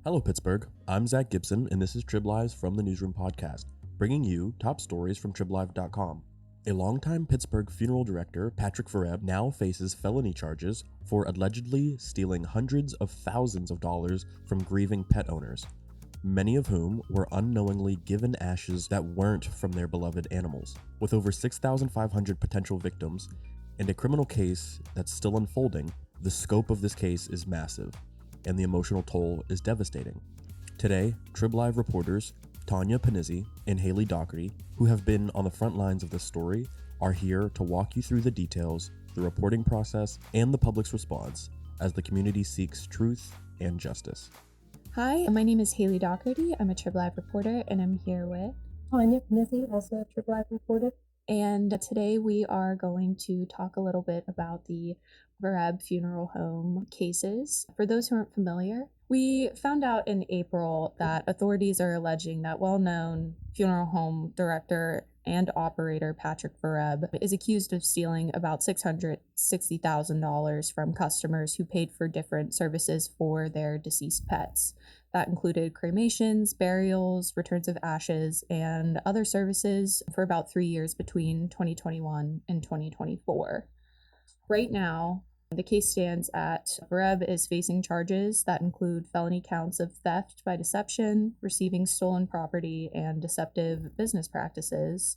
Hello, Pittsburgh. I'm Zach Gibson, and this is TribLive's From the Newsroom podcast, bringing you top stories from TribLive.com. A longtime Pittsburgh funeral director, Patrick Vereb, now faces felony charges for allegedly stealing hundreds of thousands of dollars from grieving pet owners, many of whom were unknowingly given ashes that weren't from their beloved animals. With over 6,500 potential victims and a criminal case that's still unfolding, the scope of this case is massive, and the emotional toll is devastating. Today, TribLive reporters Tawnya, Panizzi, and Daugherty, who have been on the front lines of this story, are here to walk you through the details, the reporting process, and the public's response as the community seeks truth and justice. Hi, my name is Daugherty. I'm a TribLive reporter, and I'm here with Tawnya, Panizzi, also a TribLive reporter. And today we are going to talk a little bit about the Vereb funeral home cases. For those who aren't familiar, we found out in April that authorities are alleging that well-known funeral home director and operator Patrick Vereb is accused of stealing about $660,000 from customers who paid for different services for their deceased pets. That included cremations, burials, returns of ashes, and other services for about 3 years between 2021 and 2024. Right now, the case stands at Vereb is facing charges that include felony counts of theft by deception, receiving stolen property, and deceptive business practices.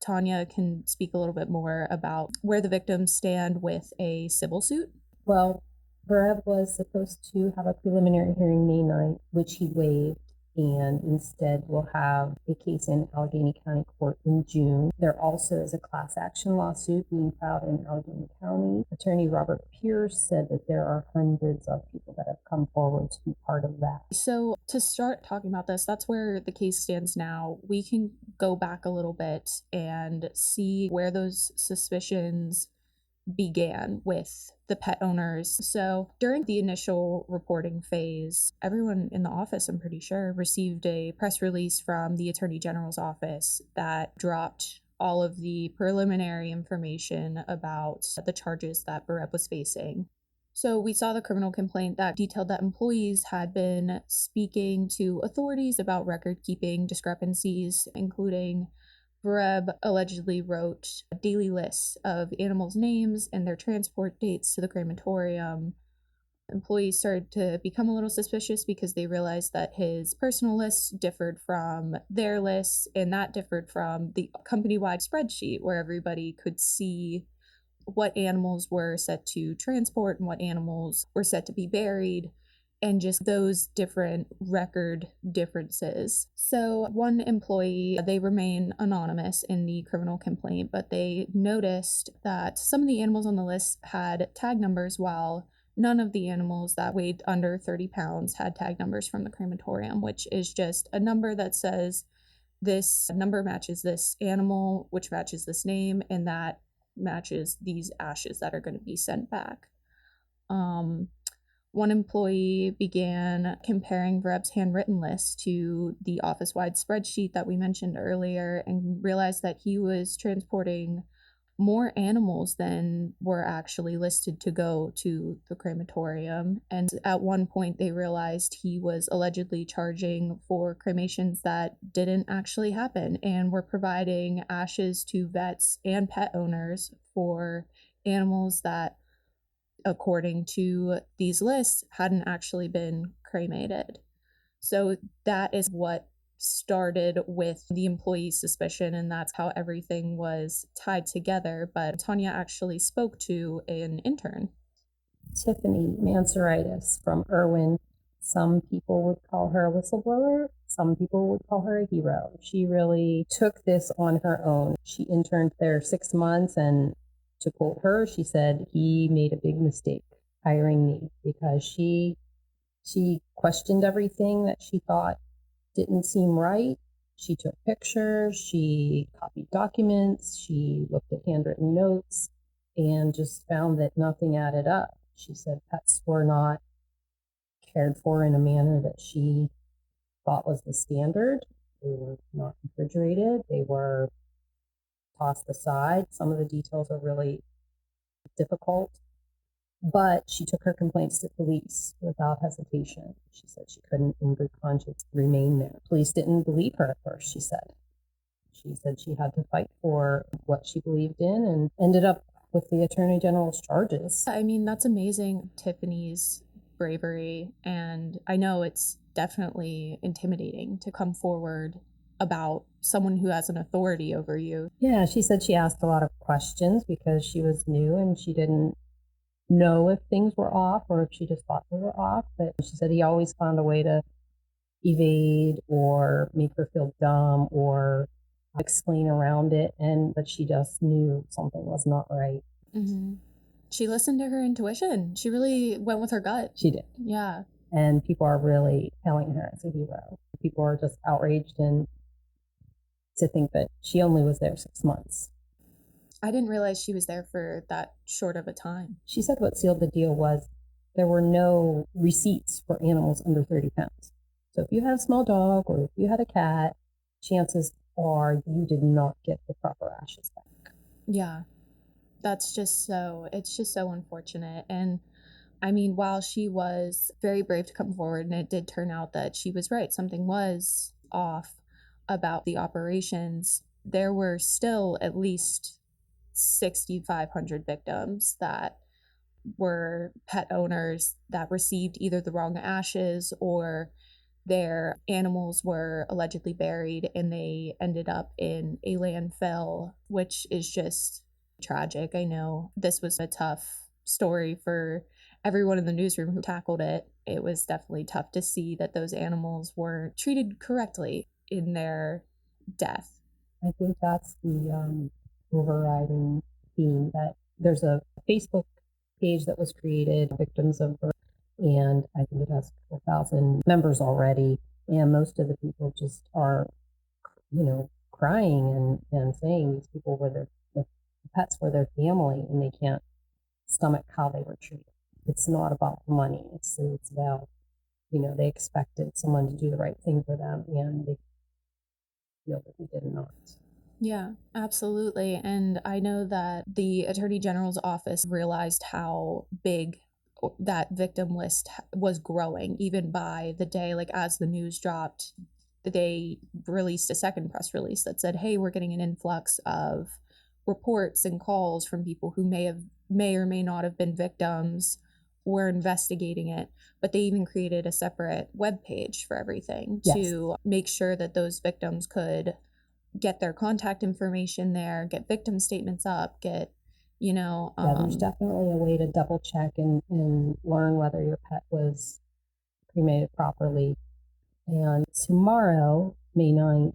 Tawnya can speak a little bit more about where the victims stand with a civil suit. Well, Vereb was supposed to have a preliminary hearing May 9th, which he waived, and instead will have a case in Allegheny County Court in June. There also is a class action lawsuit being filed in Allegheny County. Attorney Robert Pierce said that there are hundreds of people that have come forward to be part of that. So to start talking about this, that's where the case stands now. We can go back a little bit and see where those suspicions began with the pet owners. So during the initial reporting phase, everyone in the office, I'm pretty sure, received a press release from the Attorney General's office that dropped all of the preliminary information about the charges that Vereb was facing. So we saw the criminal complaint that detailed that employees had been speaking to authorities about record-keeping discrepancies, including Vereb allegedly wrote daily lists of animals' names and their transport dates to the crematorium. Employees started to become a little suspicious because they realized that his personal lists differed from their lists, and that differed from the company-wide spreadsheet where everybody could see what animals were set to transport and what animals were set to be buried, and just those different record differences. So one employee, they remain anonymous in the criminal complaint, but they noticed that some of the animals on the list had tag numbers, while none of the animals that weighed under 30 pounds had tag numbers from the crematorium, which is just a number that says this number matches this animal, which matches this name, and that matches these ashes that are going to be sent back. One employee began comparing Vereb's handwritten list to the office-wide spreadsheet that we mentioned earlier and realized that he was transporting more animals than were actually listed to go to the crematorium. And at one point, they realized he was allegedly charging for cremations that didn't actually happen and were providing ashes to vets and pet owners for animals that, according to these lists, hadn't actually been cremated. So that is what started with the employee's suspicion, and that's how everything was tied together. But Tawnya actually spoke to an intern. Tiffany Mansoritis from Irwin. Some people would call her a whistleblower. Some people would call her a hero. She really took this on her own. She interned there 6 months, and to quote her, she said, he made a big mistake hiring me because she questioned everything that she thought didn't seem right. She took pictures, she copied documents, she looked at handwritten notes, and just found that nothing added up. She said pets were not cared for in a manner that she thought was the standard. They were not refrigerated. They were tossed aside. Some of the details are really difficult But she took her complaints to police without hesitation. She said she couldn't, in good conscience, remain there. Police didn't believe her at first, she said. She said she had to fight for what she believed in and ended up with the Attorney General's charges. I mean, that's amazing, Tiffany's bravery. And I know it's definitely intimidating to come forward about someone who has an authority over you. Yeah, she said she asked a lot of questions because she was new and she didn't know if things were off or if she just thought they were off. But she said he always found a way to evade or make her feel dumb or explain around it, but she just knew something was not right. Mm-hmm. She listened to her intuition. She really went with her gut. She did. Yeah. And people are really hailing her as a hero. People are just outraged and to think that she only was there 6 months. I didn't realize she was there for that short of a time. She said what sealed the deal was there were no receipts for animals under 30 pounds. So if you had a small dog or if you had a cat, chances are you did not get the proper ashes back. Yeah, it's just so unfortunate. And I mean, while she was very brave to come forward, and it did turn out that she was right, something was off about the operations, there were still at least 6,500 victims that were pet owners that received either the wrong ashes or their animals were allegedly buried and they ended up in a landfill, which is just tragic. I know this was a tough story for everyone in the newsroom who tackled it. It was definitely tough to see that those animals weren't treated correctly in their death. I think that's the overriding theme, that there's a Facebook page that was created, Victims of Vereb, and I think it has 4,000 members already. And most of the people just are, crying and saying these people were the pets were their family and they can't stomach how they were treated. It's not about the money. It's about, they expected someone to do the right thing for them and they feel that we did not. Yeah, absolutely. And I know that the Attorney General's office realized how big that victim list was growing even by the day. Like, as the news dropped, they released a second press release that said, hey, we're getting an influx of reports and calls from people who may or may not have been victims. We're investigating it. But they even created a separate webpage for everything to make sure that those victims could get their contact information there, get victim statements up, get, there's definitely a way to double check and learn whether your pet was cremated properly. And tomorrow, May 9th,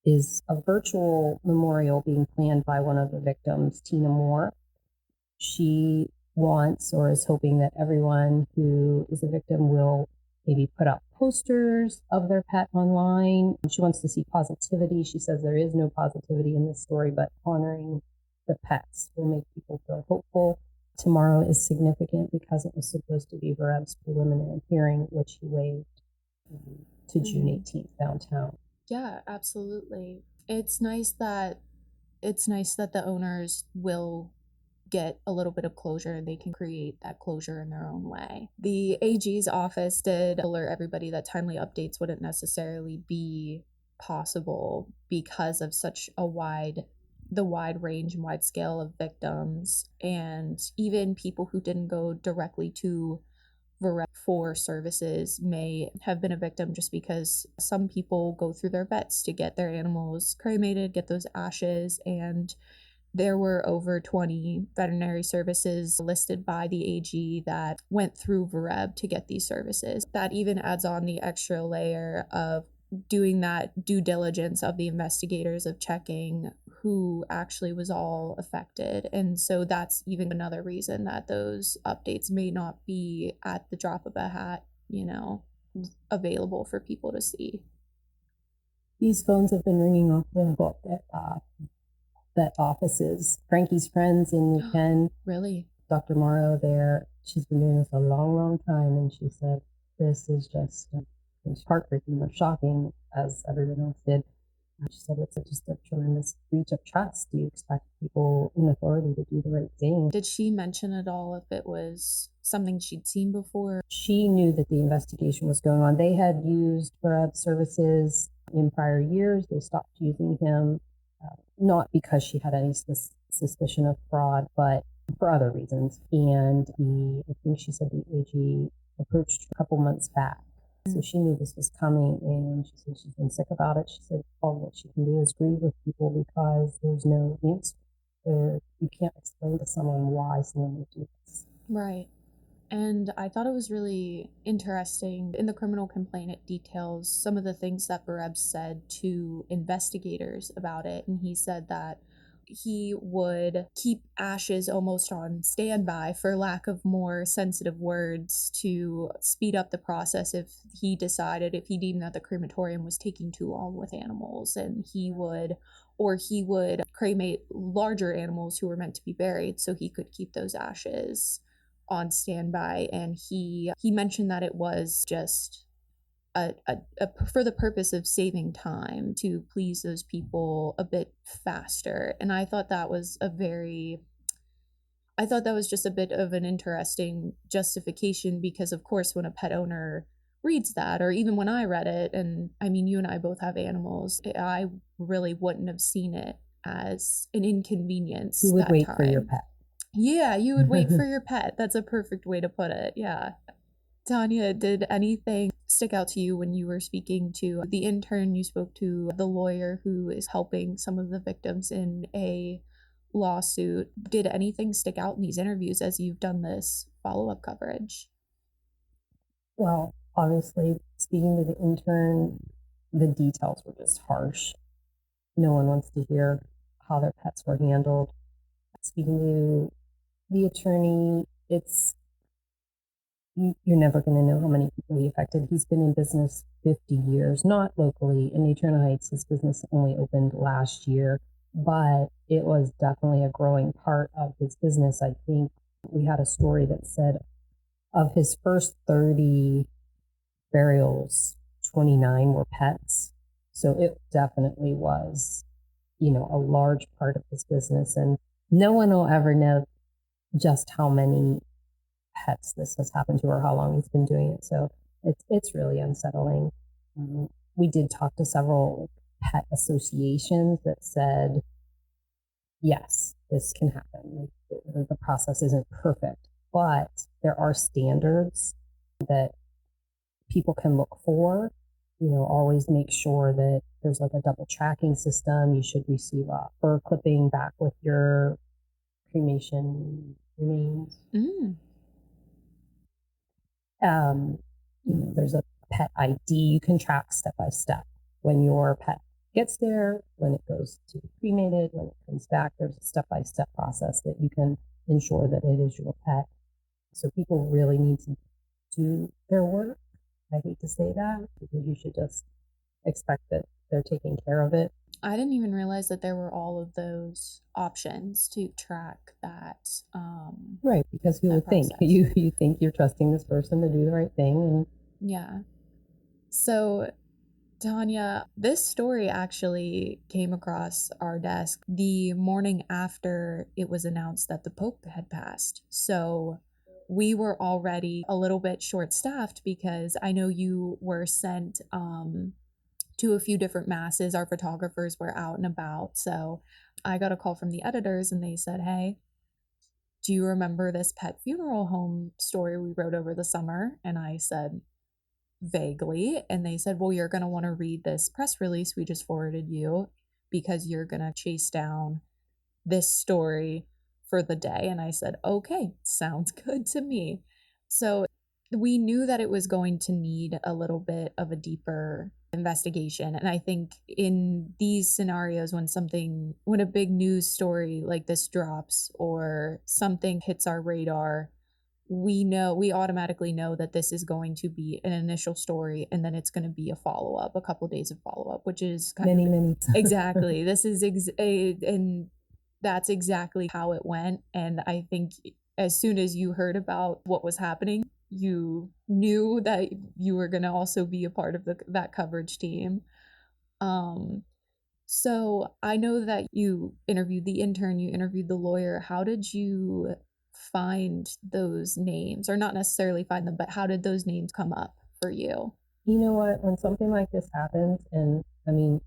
is a virtual memorial being planned by one of the victims, Tina Moore. She wants or is hoping that everyone who is a victim will maybe put out posters of their pet online. She wants to see positivity. She says there is no positivity in this story, but honoring the pets will make people feel hopeful. Tomorrow is significant because it was supposed to be Vereb's preliminary hearing, which he waived to June 18th downtown. Yeah, absolutely. It's nice that the owners will get a little bit of closure and they can create that closure in their own way. The AG's office did alert everybody that timely updates wouldn't necessarily be possible because of such the wide range and wide scale of victims, and even people who didn't go directly to Vereb for services may have been a victim just because some people go through their vets to get their animals cremated, get those ashes, and there were over 20 veterinary services listed by the AG that went through Vereb to get these services. That even adds on the extra layer of doing that due diligence of the investigators of checking who actually was all affected. And so that's even another reason that those updates may not be at the drop of a hat, available for people to see. These phones have been ringing off the vet offices. Frankie's friends in New Pen. Really? Dr. Morrow there, she's been doing this a long, long time, and she said this is just it's heartbreaking or shocking, as everyone else did. She said it's just a tremendous breach of trust. You expect people in authority to do the right thing. Did she mention at all if it was something she'd seen before? She knew that the investigation was going on. They had used Vereb services in prior years. They stopped using him, not because she had any suspicion of fraud, but for other reasons. And I think she said the AG approached a couple months back. So she knew this was coming, and she said she's been sick about it. She said all what she can do is grieve with people because there's no answer. You can't explain to someone why someone would do this. Right. And I thought it was really interesting. In the criminal complaint, it details some of the things that Vereb said to investigators about it. And he said that he would keep ashes almost on standby, for lack of more sensitive words, to speed up the process if he deemed that the crematorium was taking too long with animals. And he would cremate larger animals who were meant to be buried so he could keep those ashes on standby. And he mentioned that it was just for the purpose of saving time, to please those people a bit faster. And I thought that was just a bit of an interesting justification, because of course when a pet owner reads that, or even when I read it, and I mean, you and I both have animals, I really wouldn't have seen it as an inconvenience. You would wait for your pet. Yeah, you would wait for your pet. That's a perfect way to put it. Yeah. Tawnya, did anything stick out to you when you were speaking to the intern? You spoke to the lawyer who is helping some of the victims in a lawsuit. Did anything stick out in these interviews as you've done this follow-up coverage? Well, obviously, speaking to the intern, the details were just harsh. No one wants to hear how their pets were handled. Speaking to the attorney, you're never going to know how many people he affected. He's been in business 50 years, not locally. In Natrona Heights, his business only opened last year, but it was definitely a growing part of his business. I think we had a story that said of his first 30 burials, 29 were pets. So it definitely was, a large part of his business. And no one will ever know just how many pets this has happened to or how long he's been doing it. So it's really unsettling. We did talk to several pet associations that said, yes, this can happen. The process isn't perfect, but there are standards that people can look for. Always make sure that there's like a double tracking system. You should receive a fur clipping back with your cremation remains. There's a pet ID you can track step by step when your pet gets there, when it goes to be cremated, when it comes back. There's a step by step process that you can ensure that it is your pet. So people really need to do their work. I hate to say that, because you should just expect that they're taking care of it. I didn't even realize that there were all of those options to track that. Right, because you would think you think you're trusting this person to do the right thing. And yeah. So, Tawnya, this story actually came across our desk the morning after it was announced that the Pope had passed. So we were already a little bit short-staffed, because I know you were sent to a few different masses. Our photographers were out and about. So I got a call from the editors, and they said, hey, do you remember this pet funeral home story we wrote over the summer? And I said, vaguely. And they said, well, you're going to want to read this press release we just forwarded you, because you're going to chase down this story for the day. And I said, okay, sounds good to me. So we knew that it was going to need a little bit of a deeper investigation. And I think in these scenarios, when a big news story like this drops or something hits our radar, we automatically know that this is going to be an initial story, and then it's going to be a follow-up, a couple of days of follow-up, which is many exactly. This is and that's exactly how it went. And I think as soon as you heard about what was happening, you knew that you were going to also be a part of that coverage team. So I know that you interviewed the intern, you interviewed the lawyer. How did you find those names? Or not necessarily find them, but how did those names come up for you? You know what? When something like this happens, and I mean,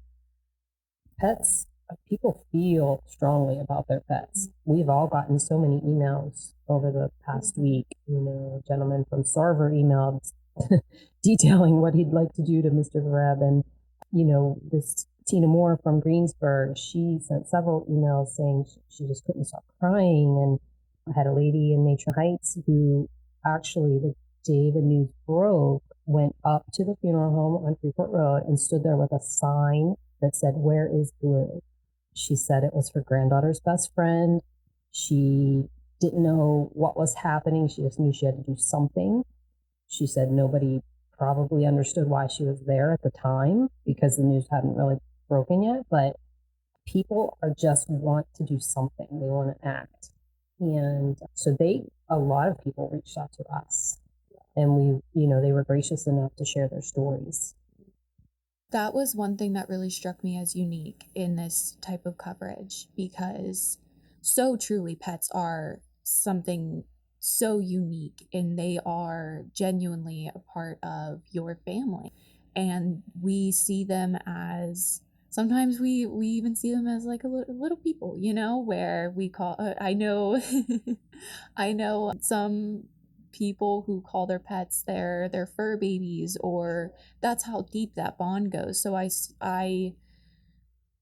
pets, people feel strongly about their pets. We've all gotten so many emails over the past week. You know, a gentleman from Sarver emailed detailing what he'd like to do to Mr. Vereb. And, you know, this Tina Moore from Greensburg, she sent several emails saying she just couldn't stop crying. And I had a lady in Nature Heights who actually, the day the news broke, went up to the funeral home on Freeport Road and stood there with a sign that said, "Where is Blue?" She said it was her granddaughter's best friend. She didn't know what was happening. She just knew she had to do something. She said nobody probably understood why she was there at the time because the news hadn't really broken yet, but people are just want to do something. They want to act. And so a lot of people reached out to us, and they were gracious enough to share their stories. That was one thing that really struck me as unique in this type of coverage, because so truly pets are something so unique and they are genuinely a part of your family. And we see them as, sometimes we even see them as like a little people, where we call, I know, I know some people who call their pets their fur babies, or that's how deep that bond goes. So I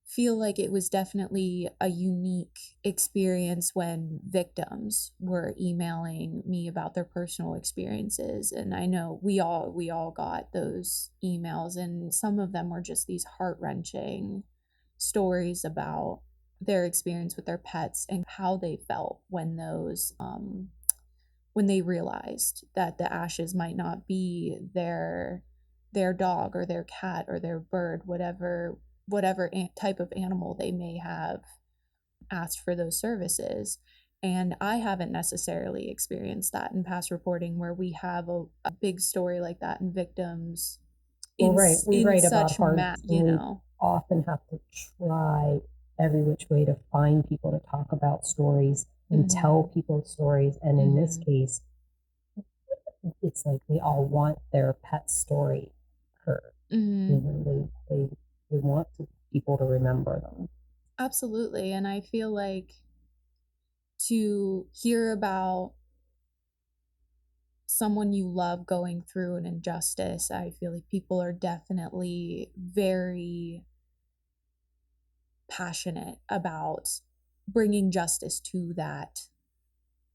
feel like it was definitely a unique experience when victims were emailing me about their personal experiences. And I know we all got those emails, and some of them were just these heart-wrenching stories about their experience with their pets and how they felt when they realized that the ashes might not be their dog or their cat or their bird, whatever type of animal they may have asked for those services. And I haven't necessarily experienced that in past reporting, where we have a big story like that and victims Well, right. We in write about such hard, you we know. often have to try every which way to find people to talk about stories and tell people stories. And in this case, it's like they all want their pet story heard. You know, they want people to remember them. Absolutely. And I feel like to hear about someone you love going through an injustice, I feel like people are definitely very passionate about bringing justice to that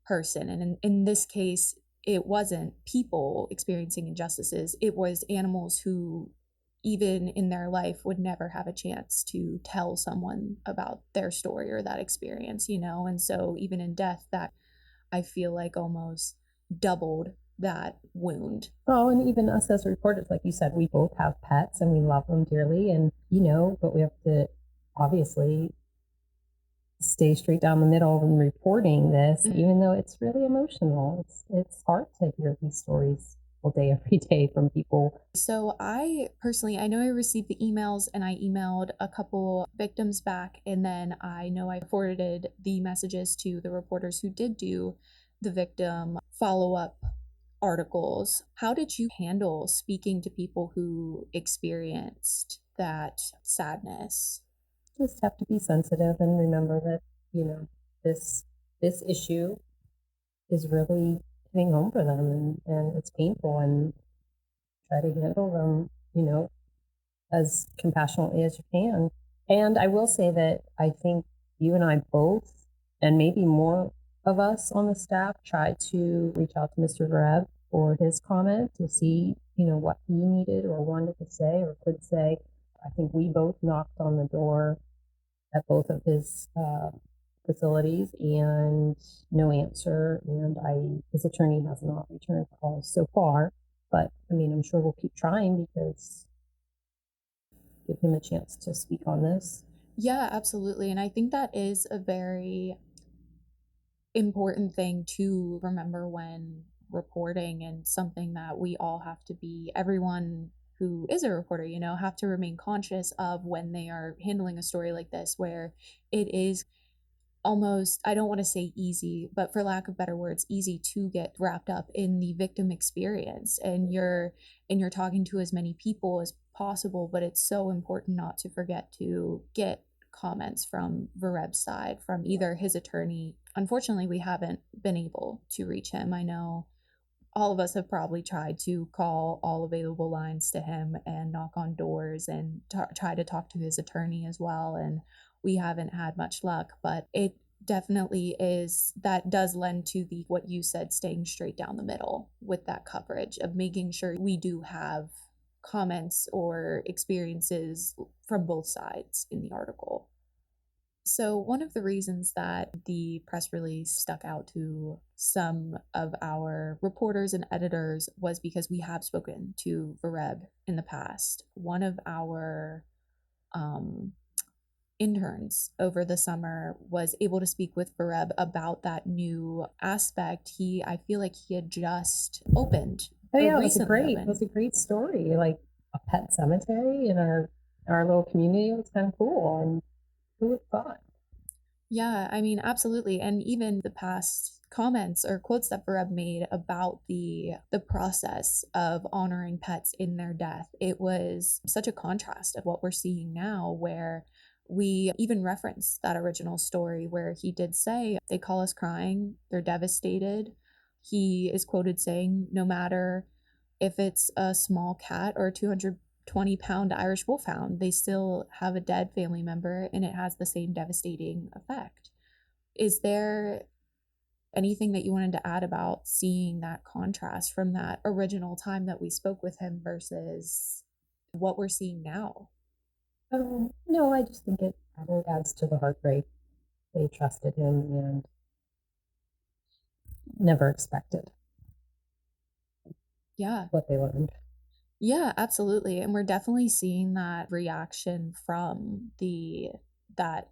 person. And in this case, it wasn't people experiencing injustices, it was animals who, even in their life, would never have a chance to tell someone about their story or that experience. And so even in death, that I feel like almost doubled that wound. Oh, and even us as reporters, like you said, we both have pets and we love them dearly. And, but we have to obviously stay straight down the middle when reporting this, even though it's really emotional. It's hard to hear these stories all day, every day from people. So I know I received the emails, and I emailed a couple victims back, and then I know I forwarded the messages to the reporters who did do the victim follow-up articles. How did you handle speaking to people who experienced that sadness? Just have to be sensitive and remember that, this issue is really hitting home for them, and it's painful, and try to handle them, as compassionately as you can. And I will say that I think you and I both, and maybe more of us on the staff, tried to reach out to Mr. Vereb for his comment to see, what he needed or wanted to say or could say. I think we both knocked on the door at both of his facilities, and no answer. And his attorney has not returned calls so far, but I mean, I'm sure we'll keep trying because give him a chance to speak on this. Yeah, absolutely. And I think that is a very important thing to remember when reporting, and something that we all have to be, everyone who is a reporter, have to remain conscious of when they are handling a story like this, where it is almost, I don't want to say easy, but for lack of better words, easy to get wrapped up in the victim experience, and you're talking to as many people as possible, but it's so important not to forget to get comments from Vereb's side, from either his attorney. Unfortunately, we haven't been able to reach him. I know all of us have probably tried to call all available lines to him and knock on doors and try to talk to his attorney as well, and we haven't had much luck. But it definitely is, that does lend to the what you said, staying straight down the middle with that coverage, of making sure we do have comments or experiences from both sides in the article. So one of the reasons that the press release stuck out to some of our reporters and editors was because we have spoken to Vereb in the past. One of our interns over the summer was able to speak with Vereb about that new aspect. I feel like he had just opened. Oh yeah, it was a great story. Like a pet cemetery in our little community. It was kind of cool, and who would have thought? Yeah, I mean, absolutely. And even the past comments or quotes that Vereb made about the process of honoring pets in their death, it was such a contrast of what we're seeing now, where we even reference that original story where he did say, they call us crying, they're devastated. He is quoted saying, no matter if it's a small cat or a 220-pound Irish wolfhound, they still have a dead family member, and it has the same devastating effect. Is there anything that you wanted to add about seeing that contrast from that original time that we spoke with him versus what we're seeing now? No, I just think it adds to the heartbreak. They trusted him and never expected what they learned. Yeah, absolutely. And we're definitely seeing that reaction from that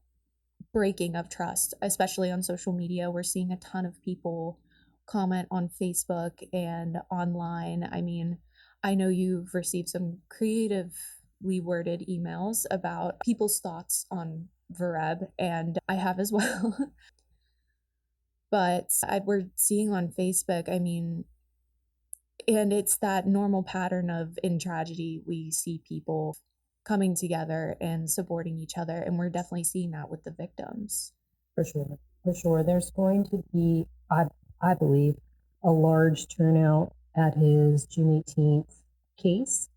breaking of trust, especially on social media. We're seeing a ton of people comment on Facebook and online. I mean, I know you've received some creatively worded emails about people's thoughts on Vereb, and I have as well. But we're seeing on Facebook, I mean, and it's that normal pattern of, in tragedy, we see people coming together and supporting each other, and we're definitely seeing that with the victims. For sure. There's going to be, I believe, a large turnout at his June 18th case.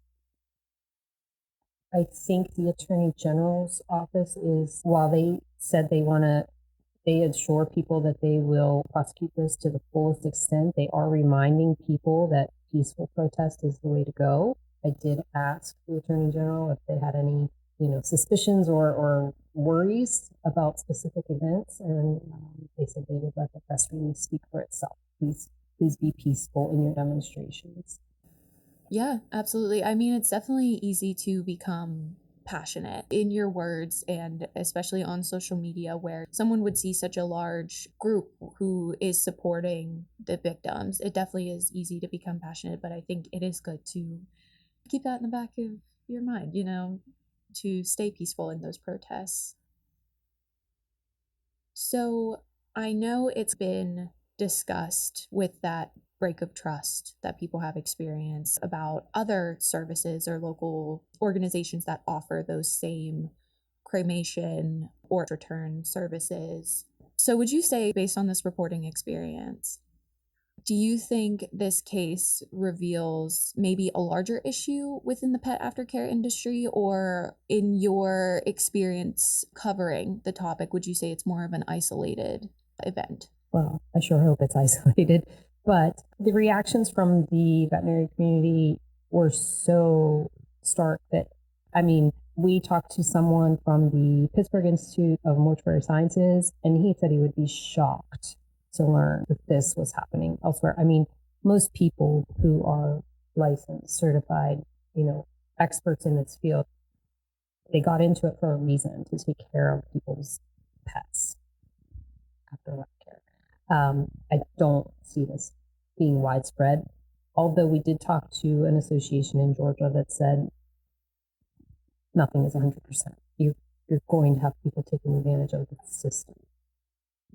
I think the Attorney General's office is, while they said they assure people that they will prosecute this to the fullest extent, they are reminding people that peaceful protest is the way to go. I did ask the Attorney General if they had any, suspicions or worries about specific events, and they said they would let the press release speak for itself. Please be peaceful in your demonstrations. Yeah, absolutely. I mean, it's definitely easy to become passionate in your words, and especially on social media, where someone would see such a large group who is supporting the victims. It definitely is easy to become passionate, but I think it is good to keep that in the back of your mind, to stay peaceful in those protests. So I know it's been discussed with that break of trust that people have experienced about other services or local organizations that offer those same cremation or return services. So would you say, based on this reporting experience, do you think this case reveals maybe a larger issue within the pet aftercare industry, or in your experience covering the topic, would you say it's more of an isolated event? Well, I sure hope it's isolated, but the reactions from the veterinary community were so stark that, I mean, we talked to someone from the Pittsburgh Institute of Mortuary Sciences, and he said he would be shocked to learn that this was happening elsewhere. I mean, most people who are licensed, certified, experts in this field, they got into it for a reason, to take care of people's pets after life care. I don't see this being widespread. Although we did talk to an association in Georgia that said nothing is 100%. You're going to have people taking advantage of the system.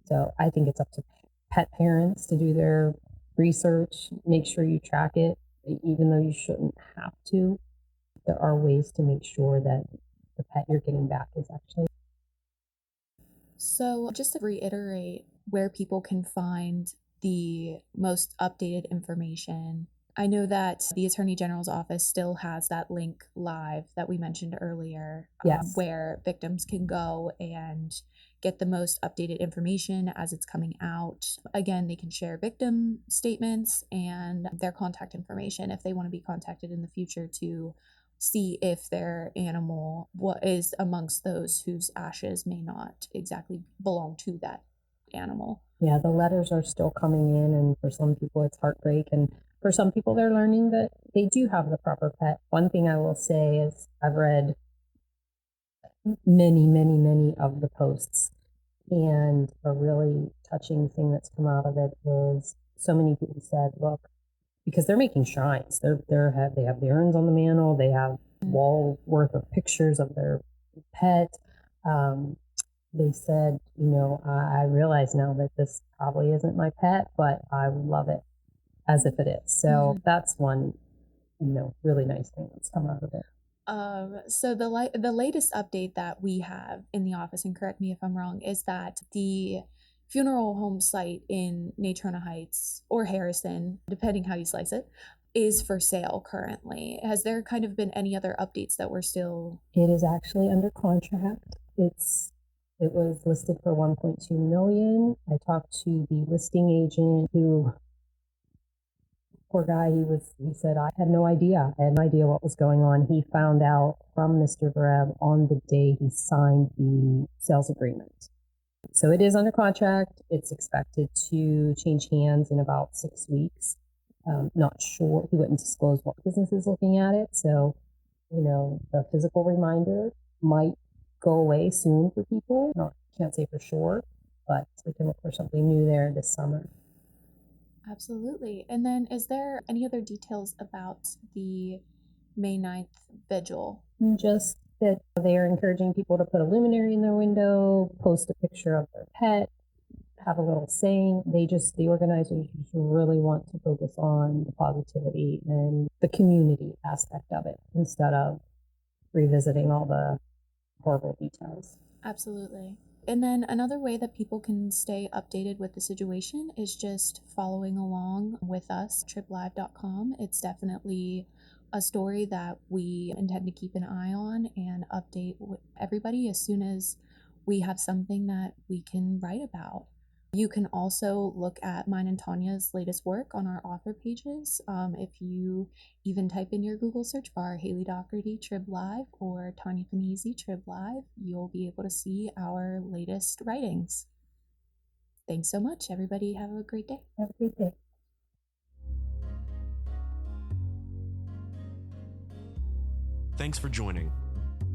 So I think it's up to pet parents to do their research, make sure you track it, even though you shouldn't have to. There are ways to make sure that the pet you're getting back is actually. So just to reiterate where people can find the most updated information, I know that the Attorney General's office still has that link live that we mentioned earlier, Yes. where victims can go and get the most updated information as it's coming out. Again, they can share victim statements and their contact information if they want to be contacted in the future to see if their animal is amongst those whose ashes may not exactly belong to that animal. Yeah, the letters are still coming in, and for some people it's heartbreak, and for some people they're learning that they do have the proper pet. One thing I will say is I've read many of the posts, and a really touching thing that's come out of it is so many people said, look, because they're making shrines, they have the urns on the mantle, they have wall worth of pictures of their pet. They said, I realize now that this probably isn't my pet, but I love it as if it is. So that's one, really nice thing that's come out of it. So the latest update that we have in the office, and correct me if I'm wrong, is that the funeral home site in Natrona Heights or Harrison, depending how you slice it, is for sale currently. Has there kind of been any other updates that we're still? It is actually under contract. It was listed for $1.2 million. I talked to the listing agent who, poor guy, he said, I had no idea. I had no idea what was going on. He found out from Mr. Vereb on the day he signed the sales agreement. So it is under contract. It's expected to change hands in about 6 weeks. Not sure. He wouldn't disclose what business is looking at it. So, the physical reminder might go away soon for people. Can't say for sure, but we can look for something new there this summer. Absolutely. And then is there any other details about the May 9th vigil? Just that they are encouraging people to put a luminary in their window, post a picture of their pet, have a little saying. The organizers really want to focus on the positivity and the community aspect of it instead of revisiting all the horrible details. Absolutely. And then another way that people can stay updated with the situation is just following along with us, TribLive.com. It's definitely a story that we intend to keep an eye on and update everybody as soon as we have something that we can write about. You can also look at mine and Tanya's latest work on our author pages. If you even type in your Google search bar, Haley Daugherty TribLive or Tawnya Panizzi TribLive, you'll be able to see our latest writings. Thanks so much, everybody. Have a great day. Have a great day. Thanks for joining.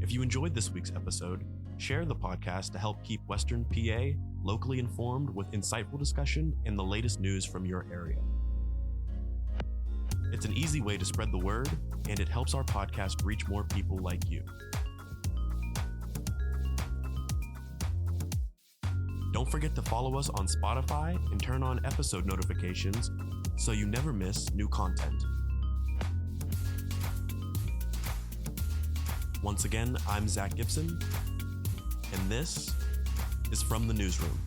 If you enjoyed this week's episode, share the podcast to help keep Western PA locally informed with insightful discussion and the latest news from your area. It's an easy way to spread the word, and it helps our podcast reach more people like you. Don't forget to follow us on Spotify and turn on episode notifications so you never miss new content. Once again, I'm Zach Gibson, and this is From the Newsroom.